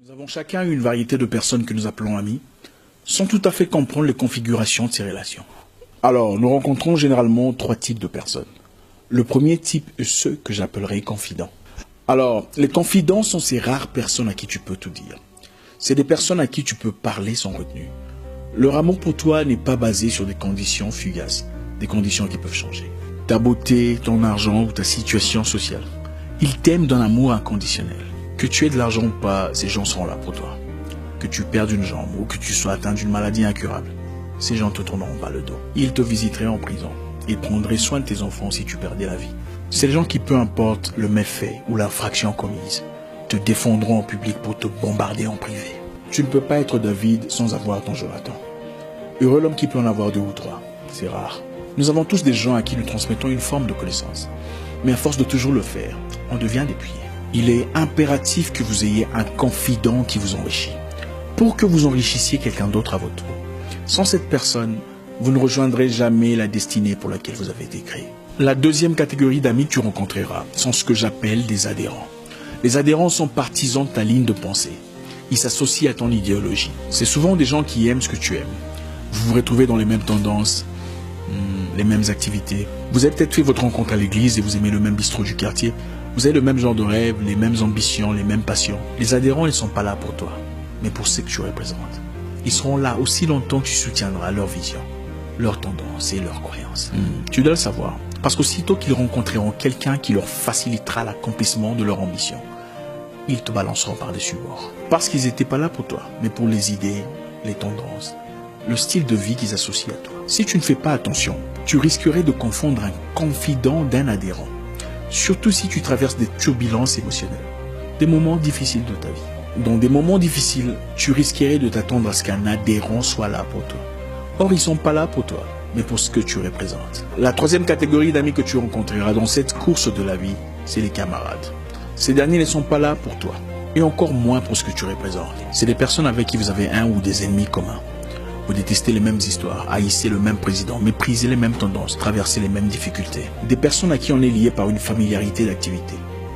Nous avons chacun une variété de personnes que nous appelons amis, sans tout à fait comprendre les configurations de ces relations. Alors, nous rencontrons généralement trois types de personnes. Le premier type est ceux que j'appellerai confidents. Alors, les confidents sont ces rares personnes à qui tu peux tout dire. C'est des personnes à qui tu peux parler sans retenue. Leur amour pour toi n'est pas basé sur des conditions fugaces, des conditions qui peuvent changer. Ta beauté, ton argent ou ta situation sociale. Ils t'aiment d'un amour inconditionnel. Que tu aies de l'argent ou pas, ces gens seront là pour toi. Que tu perdes une jambe ou que tu sois atteint d'une maladie incurable, ces gens te tourneront pas le dos. Ils te visiteraient en prison. Ils prendraient soin de tes enfants si tu perdais la vie. C'est les gens qui, peu importe le méfait ou l'infraction commise, te défendront en public pour te bombarder en privé. Tu ne peux pas être David sans avoir ton Jonathan. Heureux l'homme qui peut en avoir deux ou trois. C'est rare. Nous avons tous des gens à qui nous transmettons une forme de connaissance. Mais à force de toujours le faire, on devient dépouillé. Il est impératif que vous ayez un confident qui vous enrichit, pour que vous enrichissiez quelqu'un d'autre à votre tour. Sans cette personne, vous ne rejoindrez jamais la destinée pour laquelle vous avez été créé. La deuxième catégorie d'amis que tu rencontreras sont ce que j'appelle des adhérents. Les adhérents sont partisans de ta ligne de pensée. Ils s'associent à ton idéologie. C'est souvent des gens qui aiment ce que tu aimes. Vous vous retrouvez dans les mêmes tendances, les mêmes activités. Vous avez peut-être fait votre rencontre à l'église et vous aimez le même bistrot du quartier. Vous avez le même genre de rêve, les mêmes ambitions, les mêmes passions. Les adhérents, ils ne sont pas là pour toi, mais pour ceux que tu représentes. Ils seront là aussi longtemps que tu soutiendras leur vision, leurs tendances et leurs croyances. Tu dois le savoir, parce qu'aussitôt qu'ils rencontreront quelqu'un qui leur facilitera l'accomplissement de leur ambition, ils te balanceront par-dessus bord. Parce qu'ils n'étaient pas là pour toi, mais pour les idées, les tendances, le style de vie qu'ils associent à toi. Si tu ne fais pas attention, tu risquerais de confondre un confident d'un adhérent. Surtout si tu traverses des turbulences émotionnelles, des moments difficiles de ta vie. Dans des moments difficiles, tu risquerais de t'attendre à ce qu'un adhérent soit là pour toi. Or, ils ne sont pas là pour toi, mais pour ce que tu représentes. La troisième catégorie d'amis que tu rencontreras dans cette course de la vie, c'est les camarades. Ces derniers ne sont pas là pour toi, et encore moins pour ce que tu représentes. C'est des personnes avec qui vous avez un ou des ennemis communs. Vous détestez les mêmes histoires, haïssez le même président, méprisez les mêmes tendances, traversez les mêmes difficultés. Des personnes à qui on est lié par une familiarité d'activité.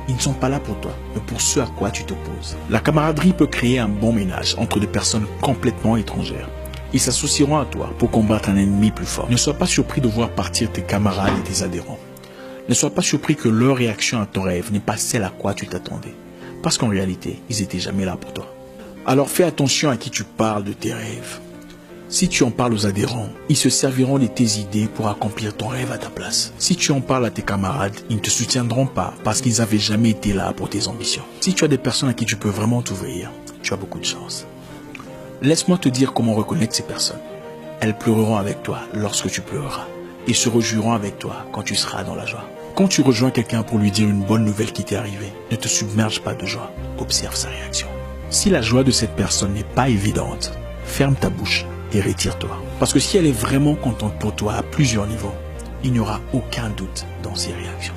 Ils ne sont pas là pour toi, mais pour ce à quoi tu t'opposes. La camaraderie peut créer un bon ménage entre des personnes complètement étrangères. Ils s'associeront à toi pour combattre un ennemi plus fort. Ne sois pas surpris de voir partir tes camarades et tes adhérents. Ne sois pas surpris que leur réaction à ton rêve n'est pas celle à quoi tu t'attendais. Parce qu'en réalité, ils n'étaient jamais là pour toi. Alors fais attention à qui tu parles de tes rêves. Si tu en parles aux adhérents, ils se serviront de tes idées pour accomplir ton rêve à ta place. Si tu en parles à tes camarades, ils ne te soutiendront pas parce qu'ils n'avaient jamais été là pour tes ambitions. Si tu as des personnes à qui tu peux vraiment t'ouvrir, tu as beaucoup de chance. Laisse-moi te dire comment reconnaître ces personnes. Elles pleureront avec toi lorsque tu pleureras et se réjouiront avec toi quand tu seras dans la joie. Quand tu rejoins quelqu'un pour lui dire une bonne nouvelle qui t'est arrivée, ne te submerge pas de joie. Observe sa réaction. Si la joie de cette personne n'est pas évidente, ferme ta bouche et retire-toi. Parce que si elle est vraiment contente pour toi à plusieurs niveaux, il n'y aura aucun doute dans ses réactions.